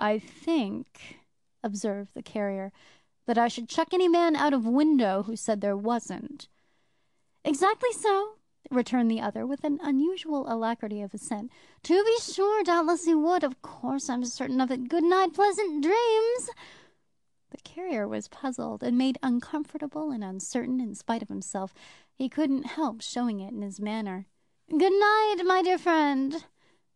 "I think," observed the carrier, "that I should chuck any man out of window who said there wasn't." "Exactly so," returned the other, with an unusual alacrity of assent. "To be sure, doubtless he would. Of course, I'm certain of it. Good night, pleasant dreams." The carrier was puzzled, and made uncomfortable and uncertain in spite of himself. He couldn't help showing it in his manner. "Good night, my dear friend,"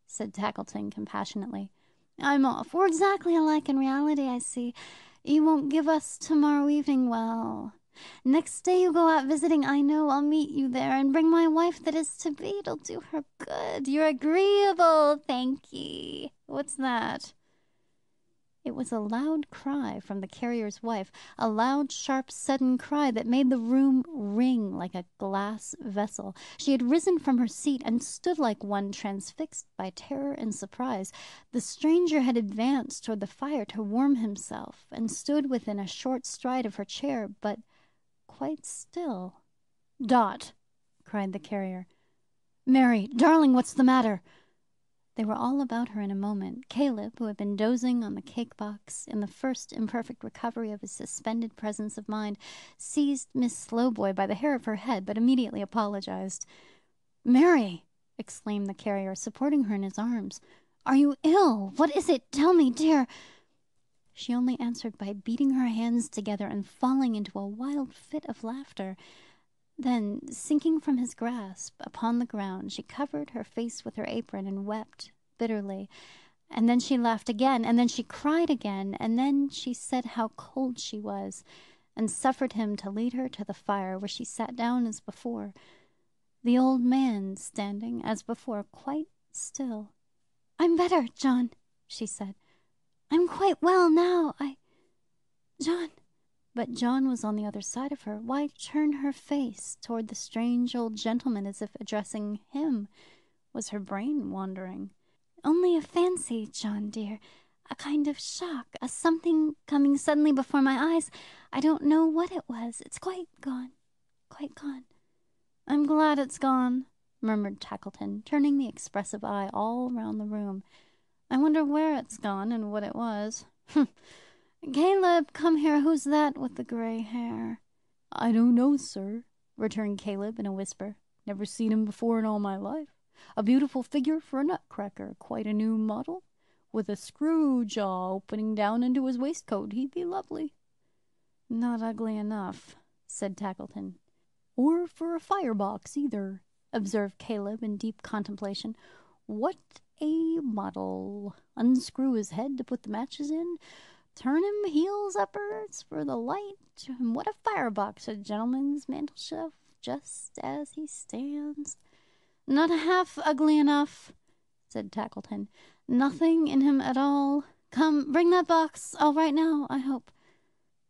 said Tackleton compassionately. "I'm off. We're exactly alike in reality, I see. You won't give us to-morrow evening. Well, next day you go out visiting, I know I'll meet you there, and bring my wife that is to be. It'll do her good. You're agreeable, thank ye. What's that?" It was a loud cry from the carrier's wife, a loud, sharp, sudden cry that made the room ring like a glass vessel. She had risen from her seat and stood like one transfixed by terror and surprise. The stranger had advanced toward the fire to warm himself, and stood within a short stride of her chair, but quite still. "Dot!" cried the carrier. "Mary, darling, what's the matter?" They were all about her in a moment. Caleb, who had been dozing on the cake-box, in the first imperfect recovery of his suspended presence of mind, seized Miss Slowboy by the hair of her head, but immediately apologized. "Mary!" exclaimed the carrier, supporting her in his arms. "Are you ill? What is it? Tell me, dear." She only answered by beating her hands together and falling into a wild fit of laughter. Then, sinking from his grasp upon the ground, she covered her face with her apron and wept bitterly. And then she laughed again, and then she cried again, and then she said how cold she was, and suffered him to lead her to the fire, where she sat down as before, the old man standing, as before, quite still. "I'm better, John," she said. "I'm quite well now. John." But John was on the other side of her. Why turn her face toward the strange old gentleman as if addressing him? Was her brain wandering? "Only a fancy, John dear. A kind of shock, a something coming suddenly before my eyes. I don't know what it was. It's quite gone, quite gone." "I'm glad it's gone," murmured Tackleton, turning the expressive eye all round the room. "I wonder where it's gone, and what it was. Caleb, come here. Who's that with the gray hair?" "I don't know, sir," returned Caleb in a whisper. "Never seen him before in all my life. A beautiful figure for a nutcracker. Quite a new model. With a screw jaw opening down into his waistcoat. He'd be lovely." "Not ugly enough," said Tackleton. "Or for a firebox, either," observed Caleb in deep contemplation. "What a model! Unscrew his head to put the matches in. Turn him heels upwards for the light, and what a firebox! A gentleman's mantelshelf, just as he stands." "Not half ugly enough," said Tackleton. "Nothing in him at all. Come, bring that box. All right now, I hope."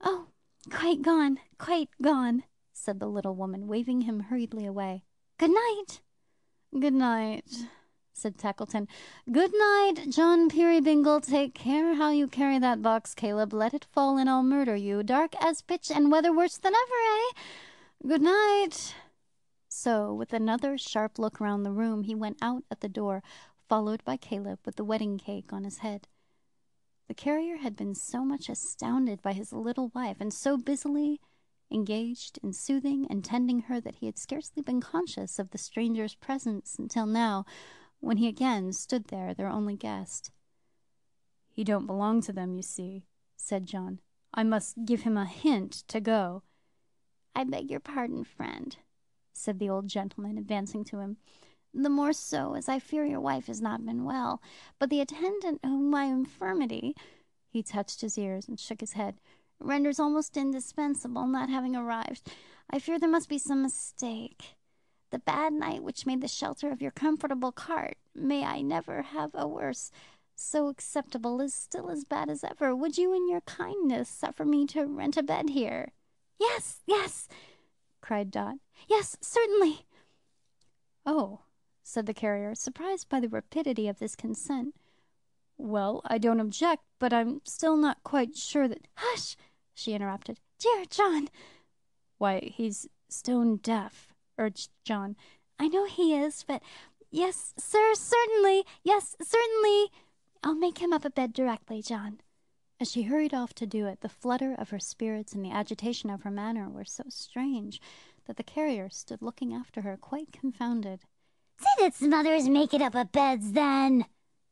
"Oh, quite gone, quite gone," said the little woman, waving him hurriedly away. "Good night." "Good night," said Tackleton. "Good night, John Peerybingle. Take care how you carry that box, Caleb. Let it fall, and I'll murder you. Dark as pitch, and weather worse than ever, eh? Good night." So, with another sharp look round the room, he went out at the door, followed by Caleb with the wedding cake on his head. The carrier had been so much astounded by his little wife, and so busily engaged in soothing and tending her, that he had scarcely been conscious of the stranger's presence until now, when he again stood there, their only guest. "He don't belong to them, you see," said John. "I must give him a hint to go." "I beg your pardon, friend," said the old gentleman, advancing to him. "The more so, as I fear your wife has not been well. But the attendant whom my infirmity," he touched his ears and shook his head, "renders almost indispensable, not having arrived. I fear there must be some mistake. The bad night which made the shelter of your comfortable cart, may I never have a worse, so acceptable, is still as bad as ever. Would you in your kindness suffer me to rent a bed here?" "Yes, yes," cried Dot. "Yes, certainly." "Oh," said the carrier, surprised by the rapidity of this consent. "Well, I don't object, but I'm still not quite sure that—" "Hush!" she interrupted. "Dear John!" "Why, he's stone deaf," urged John. "I know he is, but—" "Yes, sir, certainly. Yes, certainly. I'll make him up a bed directly, John. As she hurried off to do it, the flutter of her spirits and the agitation of her manner were so strange that the carrier stood looking after her, quite confounded. "Say its mother's making up a beds, then,"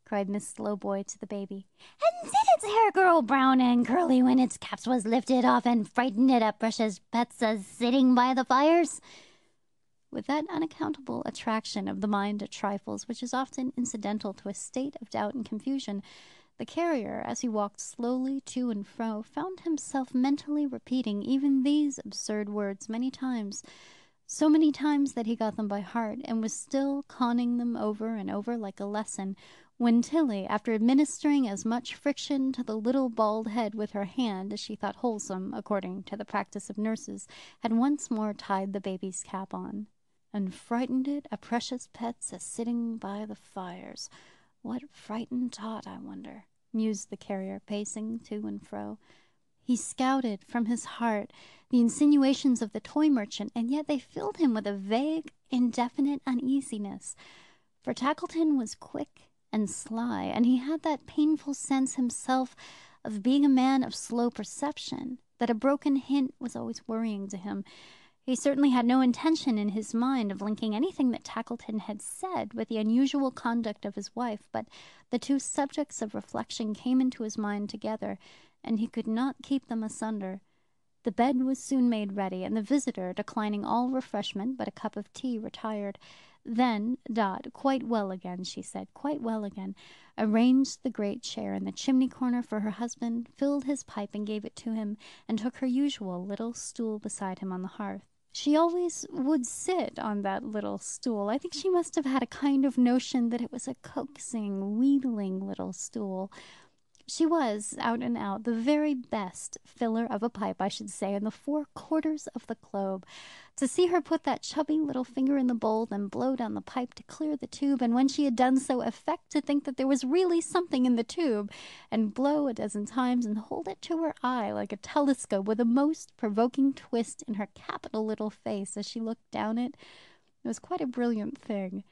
cried Miss Slowboy to the baby. "And did its hair grow brown and curly when its caps was lifted off and frightened it at precious pets as sitting by the fires?" With that unaccountable attraction of the mind to trifles which is often incidental to a state of doubt and confusion, the carrier, as he walked slowly to and fro, found himself mentally repeating even these absurd words many times, so many times that he got them by heart, and was still conning them over and over like a lesson, when Tilly, after administering as much friction to the little bald head with her hand as she thought wholesome, according to the practice of nurses, had once more tied the baby's cap on. "And frightened it a precious pets a sitting by the fires. What frightened Tot, I wonder?" mused the carrier, pacing to and fro. He scouted from his heart the insinuations of the toy merchant, and yet they filled him with a vague, indefinite uneasiness. For Tackleton was quick and sly, and he had that painful sense himself of being a man of slow perception, that a broken hint was always worrying to him. He certainly had no intention in his mind of linking anything that Tackleton had said with the unusual conduct of his wife, but the two subjects of reflection came into his mind together, and he could not keep them asunder. The bed was soon made ready, and the visitor, declining all refreshment but a cup of tea, retired. Then Dot, "Quite well again," she said, "quite well again," arranged the great chair in the chimney corner for her husband, filled his pipe and gave it to him, and took her usual little stool beside him on the hearth. She always would sit on that little stool. I think she must have had a kind of notion that it was a coaxing, wheedling little stool. She was, out and out, the very best filler of a pipe, I should say, in the 4 quarters of the globe. To see her put that chubby little finger in the bowl, then blow down the pipe to clear the tube, and when she had done so, affect to think that there was really something in the tube, and blow a dozen times, and hold it to her eye like a telescope, with a most provoking twist in her capital little face as she looked down it, was quite a brilliant thing.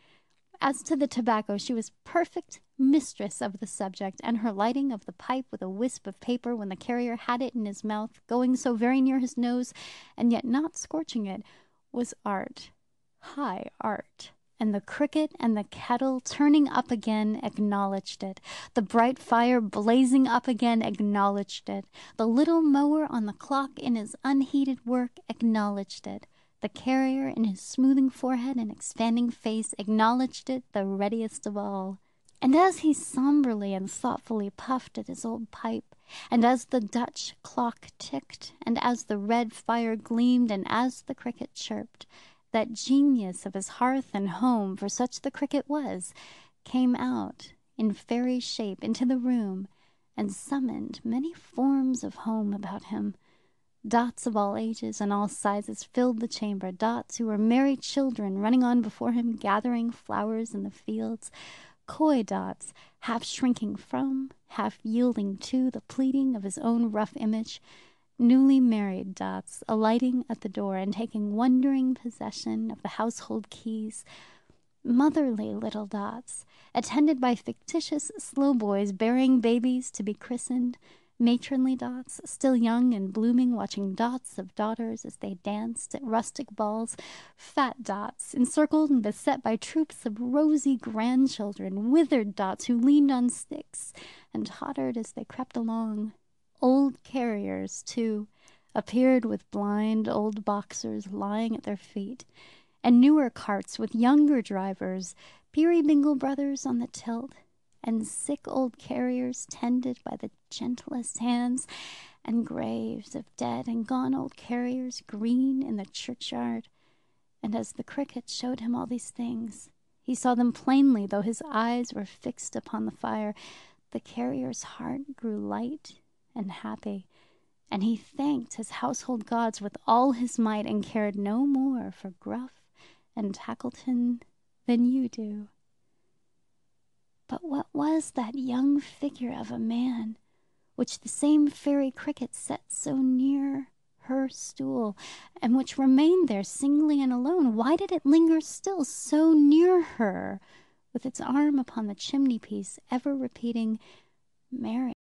As to the tobacco, she was perfect mistress of the subject, and her lighting of the pipe with a wisp of paper when the carrier had it in his mouth, going so very near his nose, and yet not scorching it, was art, high art. And the cricket and the kettle turning up again acknowledged it. The bright fire blazing up again acknowledged it. The little mower on the clock in his unheeded work acknowledged it. The carrier, in his smoothing forehead and expanding face, acknowledged it the readiest of all. And as he somberly and thoughtfully puffed at his old pipe, and as the Dutch clock ticked, and as the red fire gleamed, and as the cricket chirped, that genius of his hearth and home, for such the cricket was, came out in fairy shape into the room, and summoned many forms of home about him. Dots of all ages and all sizes filled the chamber, dots who were merry children running on before him, gathering flowers in the fields, coy dots, half shrinking from, half yielding to the pleading of his own rough image, newly married dots, alighting at the door and taking wondering possession of the household keys, motherly little dots, attended by fictitious slow boys bearing babies to be christened, matronly dots, still young and blooming, watching dots of daughters as they danced at rustic balls, fat dots, encircled and beset by troops of rosy grandchildren, withered dots who leaned on sticks and tottered as they crept along. Old carriers, too, appeared with blind old boxers lying at their feet, and newer carts with younger drivers, Peerybingle brothers on the tilt, and sick old carriers tended by the gentlest hands, and graves of dead and gone old carriers green in the churchyard. And as the cricket showed him all these things, he saw them plainly, though his eyes were fixed upon the fire. The carrier's heart grew light and happy, and he thanked his household gods with all his might, and cared no more for Gruff and Tackleton than you do. But what was that young figure of a man, which the same fairy cricket set so near her stool, and which remained there singly and alone? Why did it linger still so near her, with its arm upon the chimney-piece, ever repeating, "Mary."